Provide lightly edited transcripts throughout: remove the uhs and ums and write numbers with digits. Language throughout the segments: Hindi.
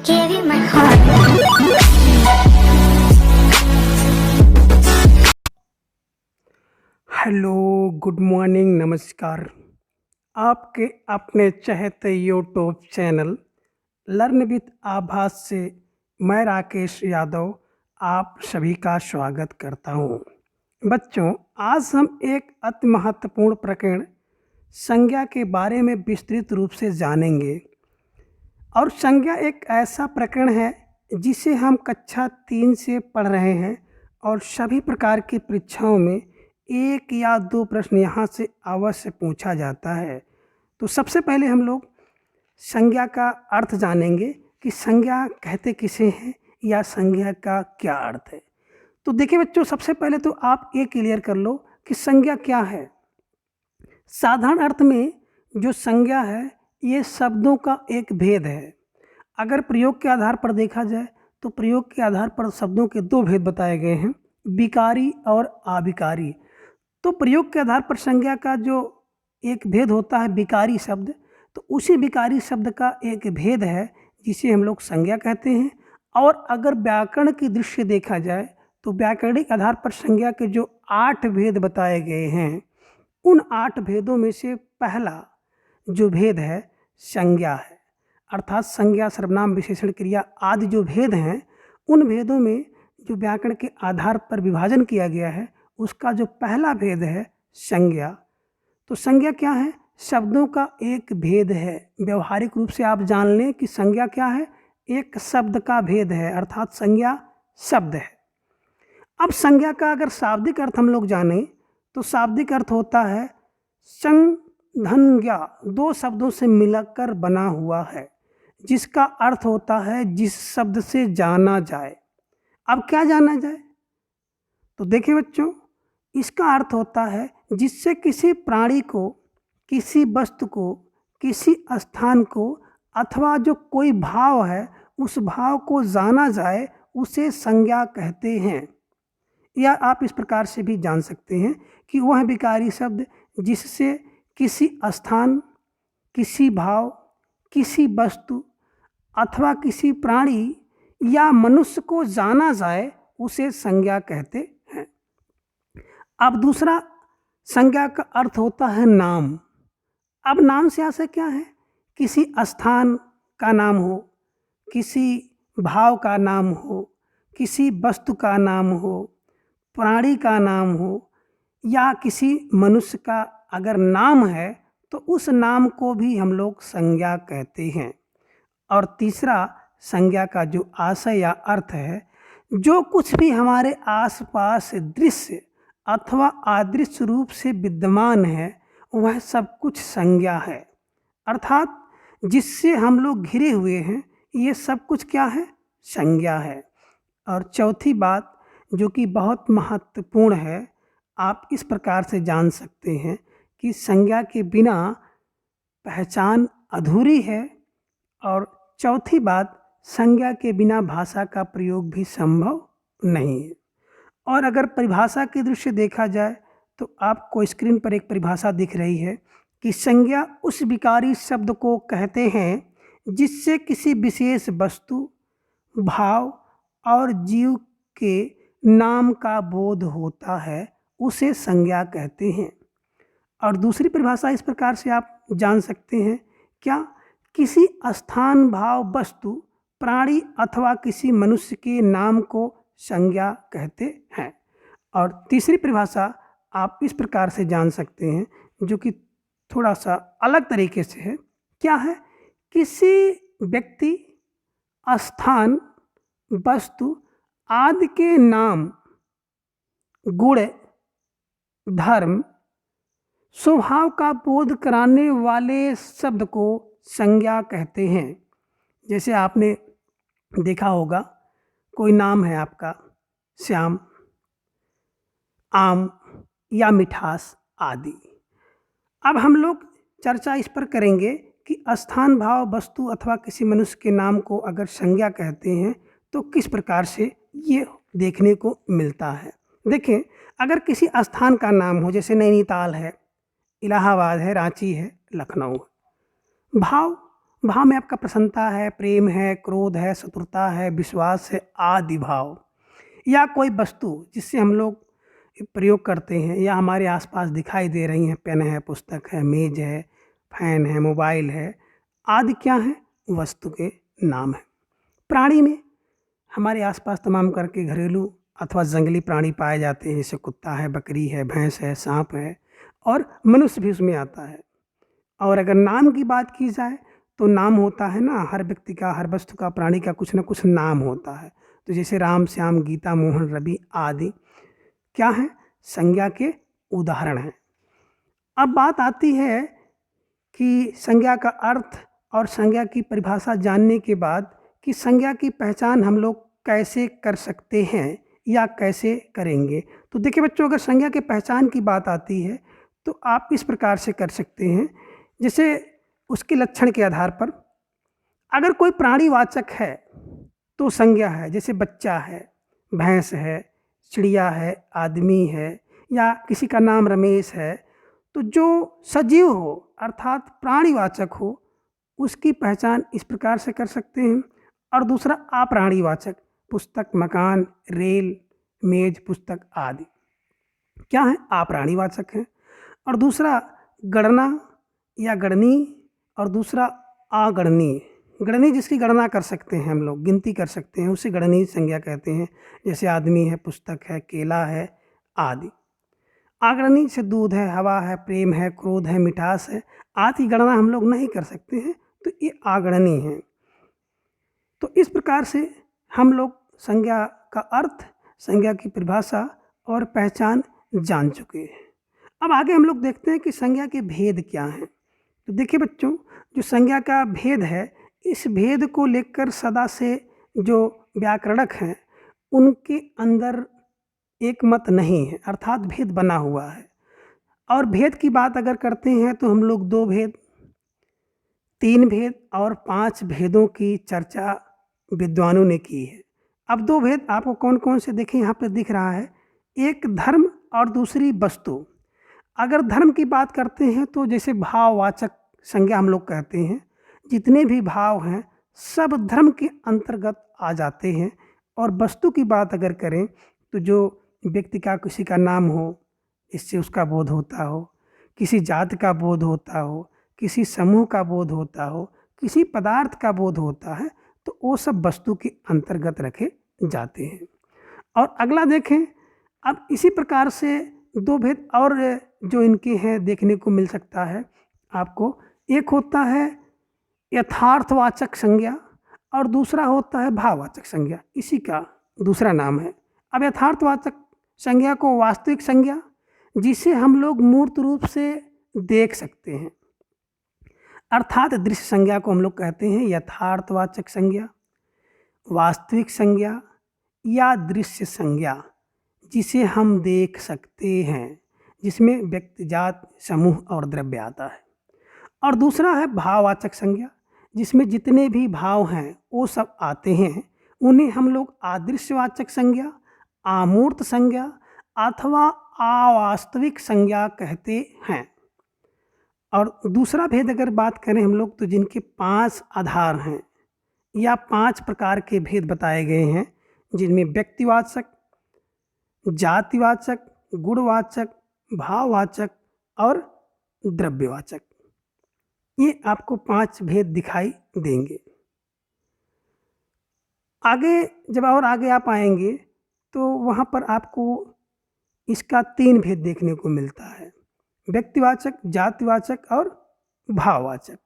Give you my heart. Hello, good morning, नमस्कार। आपके अपने चहेते यूट्यूब चैनल लर्न विथ आभास से मैं राकेश यादव आप सभी का स्वागत करता हूँ। बच्चों, आज हम एक अति महत्वपूर्ण प्रकरण संज्ञा के बारे में विस्तृत रूप से जानेंगे। और संज्ञा एक ऐसा प्रकरण है जिसे हम कक्षा 3 से पढ़ रहे हैं और सभी प्रकार की परीक्षाओं में 1 या 2 प्रश्न यहाँ से अवश्य पूछा जाता है। तो सबसे पहले हम लोग संज्ञा का अर्थ जानेंगे कि संज्ञा कहते किसे हैं या संज्ञा का क्या अर्थ है। तो देखिए बच्चों, सबसे पहले तो आप ये क्लियर कर लो कि संज्ञा क्या है। साधारण अर्थ में जो संज्ञा है ये शब्दों का एक भेद है। अगर प्रयोग के आधार पर देखा जाए तो प्रयोग के आधार पर शब्दों के 2 भेद बताए गए हैं, विकारी और अविकारी। तो प्रयोग के आधार पर संज्ञा का जो एक भेद होता है विकारी शब्द, तो उसी विकारी शब्द का एक भेद है जिसे हम लोग संज्ञा कहते हैं। और अगर व्याकरण की दृष्टि देखा जाए तो व्याकरणिक आधार पर संज्ञा के जो 8 भेद बताए गए हैं, उन 8 भेदों में से पहला जो भेद है संज्ञा है। अर्थात संज्ञा, सर्वनाम, विशेषण, क्रिया आदि जो भेद हैं, उन भेदों में जो व्याकरण के आधार पर विभाजन किया गया है उसका जो पहला भेद है संज्ञा। तो संज्ञा क्या है? शब्दों का एक भेद है। व्यवहारिक रूप से आप जान लें कि संज्ञा क्या है, एक शब्द का भेद है, अर्थात संज्ञा शब्द है। अब संज्ञा का अगर शाब्दिक अर्थ हम लोग जानें तो शाब्दिक अर्थ होता है संज्ञा, 2 शब्दों से मिलकर बना हुआ है, जिसका अर्थ होता है जिस शब्द से जाना जाए। अब क्या जाना जाए? तो देखिए बच्चों, इसका अर्थ होता है जिससे किसी प्राणी को, किसी वस्तु को, किसी स्थान को अथवा जो कोई भाव है उस भाव को जाना जाए, उसे संज्ञा कहते हैं। या आप इस प्रकार से भी जान सकते हैं कि वह विकारी शब्द जिससे किसी स्थान, किसी भाव, किसी वस्तु अथवा किसी प्राणी या मनुष्य को जाना जाए उसे संज्ञा कहते हैं। अब दूसरा संज्ञा का अर्थ होता है नाम। अब नाम से आशय क्या है? किसी स्थान का नाम हो, किसी भाव का नाम हो, किसी वस्तु का नाम हो, प्राणी का नाम हो या किसी मनुष्य का अगर नाम है तो उस नाम को भी हम लोग संज्ञा कहते हैं। और तीसरा संज्ञा का जो आशय या अर्थ है, जो कुछ भी हमारे आसपास दृश्य अथवा अदृश्य रूप से विद्यमान है वह सब कुछ संज्ञा है। अर्थात जिससे हम लोग घिरे हुए हैं ये सब कुछ क्या है? संज्ञा है। और चौथी बात जो कि बहुत महत्वपूर्ण है, आप इस प्रकार से जान सकते हैं कि संज्ञा के बिना पहचान अधूरी है। और चौथी बात, संज्ञा के बिना भाषा का प्रयोग भी संभव नहीं है। और अगर परिभाषा की दृष्टि देखा जाए तो आपको स्क्रीन पर एक परिभाषा दिख रही है कि संज्ञा उस विकारी शब्द को कहते हैं जिससे किसी विशेष वस्तु, भाव और जीव के नाम का बोध होता है, उसे संज्ञा कहते हैं। और दूसरी परिभाषा इस प्रकार से आप जान सकते हैं, क्या? किसी स्थान, भाव, वस्तु, प्राणी अथवा किसी मनुष्य के नाम को संज्ञा कहते हैं। और तीसरी परिभाषा आप इस प्रकार से जान सकते हैं जो कि थोड़ा सा अलग तरीके से है। क्या है? किसी व्यक्ति, स्थान, वस्तु आदि के नाम, गुण, धर्म, स्वभाव का बोध कराने वाले शब्द को संज्ञा कहते हैं। जैसे आपने देखा होगा, कोई नाम है आपका श्याम, आम या मिठास आदि। अब हम लोग चर्चा इस पर करेंगे कि स्थान, भाव, वस्तु अथवा किसी मनुष्य के नाम को अगर संज्ञा कहते हैं तो किस प्रकार से ये देखने को मिलता है। देखें, अगर किसी स्थान का नाम हो, जैसे नैनीताल है, इलाहाबाद है, रांची है, लखनऊ है। भाव, भाव में आपका प्रसन्नता है, प्रेम है, क्रोध है, शत्रुता है, विश्वास है आदि भाव, या कोई वस्तु जिससे हम लोग प्रयोग करते हैं या हमारे आसपास दिखाई दे रही हैं, पेन है, पुस्तक है, मेज है, फैन है, मोबाइल है आदि क्या है, वस्तु के नाम है। प्राणी में हमारे आसपास तमाम करके घरेलू अथवा जंगली प्राणी पाए जाते हैं, जैसे कुत्ता है, बकरी है, भैंस है, सांप है और मनुष्य भी उसमें आता है। और अगर नाम की बात की जाए तो नाम होता है ना, हर व्यक्ति का, हर वस्तु का, प्राणी का कुछ ना कुछ नाम होता है। तो जैसे राम, श्याम, गीता, मोहन, रवि आदि क्या है, संज्ञा के उदाहरण हैं। अब बात आती है कि संज्ञा का अर्थ और संज्ञा की परिभाषा जानने के बाद कि संज्ञा की पहचान हम लोग कैसे कर सकते हैं या कैसे करेंगे। तो देखिए बच्चों, अगर संज्ञा के पहचान की बात आती है तो आप इस प्रकार से कर सकते हैं, जैसे उसके लक्षण के आधार पर अगर कोई प्राणीवाचक है तो संज्ञा है, जैसे बच्चा है, भैंस है, चिड़िया है, आदमी है या किसी का नाम रमेश है, तो जो सजीव हो अर्थात प्राणीवाचक हो उसकी पहचान इस प्रकार से कर सकते हैं। और दूसरा अप्राणीवाचक, पुस्तक, मकान, रेल, मेज, पुस्तक आदि क्या है, अप्राणीवाचक है। और दूसरा गणना या गणनीय और दूसरा अगणनीय। गणनीय जिसकी गणना कर सकते हैं हम लोग, गिनती कर सकते हैं, उसे गणनीय संज्ञा कहते हैं, जैसे आदमी है, पुस्तक है, केला है आदि। अगणनीय से दूध है, हवा है, प्रेम है, क्रोध है, मिठास है आदि की गणना हम लोग नहीं कर सकते हैं, तो ये अगणनीय है। तो इस प्रकार से हम लोग संज्ञा का अर्थ, संज्ञा की परिभाषा और पहचान जान चुके हैं। अब आगे हम लोग देखते हैं कि संज्ञा के भेद क्या हैं। तो देखिए बच्चों, जो संज्ञा का भेद है, इस भेद को लेकर सदा से जो व्याकरणक हैं उनके अंदर एक मत नहीं है, अर्थात भेद बना हुआ है। और भेद की बात अगर करते हैं तो हम लोग 2 भेद, 3 भेद और 5 भेदों की चर्चा विद्वानों ने की है। अब 2 भेद आपको कौन कौन से देखें, यहाँ पर दिख रहा है, एक धर्म और दूसरी वस्तु। अगर धर्म की बात करते हैं तो जैसे भाववाचक संज्ञा हम लोग कहते हैं, जितने भी भाव हैं सब धर्म के अंतर्गत आ जाते हैं। और वस्तु की बात अगर करें तो जो व्यक्ति का, किसी का नाम हो, इससे उसका बोध होता हो, किसी जाति का बोध होता हो, किसी समूह का बोध होता हो, किसी पदार्थ का बोध होता है, तो वो सब वस्तु के अंतर्गत रखे जाते हैं। और अगला देखें, अब इसी प्रकार से 2 भेद और जो इनके हैं देखने को मिल सकता है आपको। एक होता है यथार्थवाचक संज्ञा और दूसरा होता है भाववाचक संज्ञा, इसी का दूसरा नाम है। अब यथार्थवाचक संज्ञा को वास्तविक संज्ञा, जिसे हम लोग मूर्त रूप से देख सकते हैं, अर्थात दृश्य संज्ञा को हम लोग कहते हैं यथार्थवाचक संज्ञा, वास्तविक संज्ञा या दृश्य संज्ञा जिसे हम देख सकते हैं, जिसमें व्यक्ति, जात, समूह और द्रव्य आता है। और दूसरा है भाववाचक संज्ञा, जिसमें जितने भी भाव हैं वो सब आते हैं, उन्हें हम लोग अदृश्यवाचक संज्ञा, अमूर्त संज्ञा अथवा अवास्तविक संज्ञा कहते हैं। और दूसरा भेद अगर बात करें हम लोग, तो जिनके 5 आधार हैं या 5 प्रकार के भेद बताए गए हैं, जिनमें व्यक्तिवाचक, जातिवाचक, गुणवाचक, भाववाचक और द्रव्यवाचक, ये आपको 5 भेद दिखाई देंगे। आगे जब और आगे आप आएंगे तो वहाँ पर आपको इसका 3 भेद देखने को मिलता है, व्यक्तिवाचक, जातिवाचक और भाववाचक।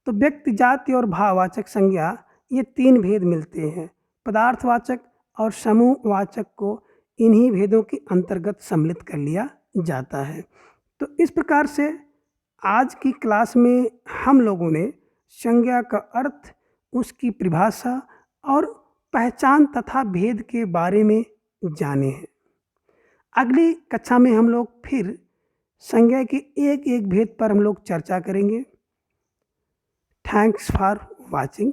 तो व्यक्ति, जाति और भाववाचक संज्ञा, ये 3 भेद मिलते हैं। पदार्थवाचक और समूहवाचक को इन्हीं भेदों के अंतर्गत सम्मिलित कर लिया जाता है। तो इस प्रकार से आज की क्लास में हम लोगों ने संज्ञा का अर्थ, उसकी परिभाषा और पहचान तथा भेद के बारे में जाने हैं। अगली कक्षा में हम लोग फिर संज्ञा के एक एक भेद पर हम लोग चर्चा करेंगे। Thanks for watching.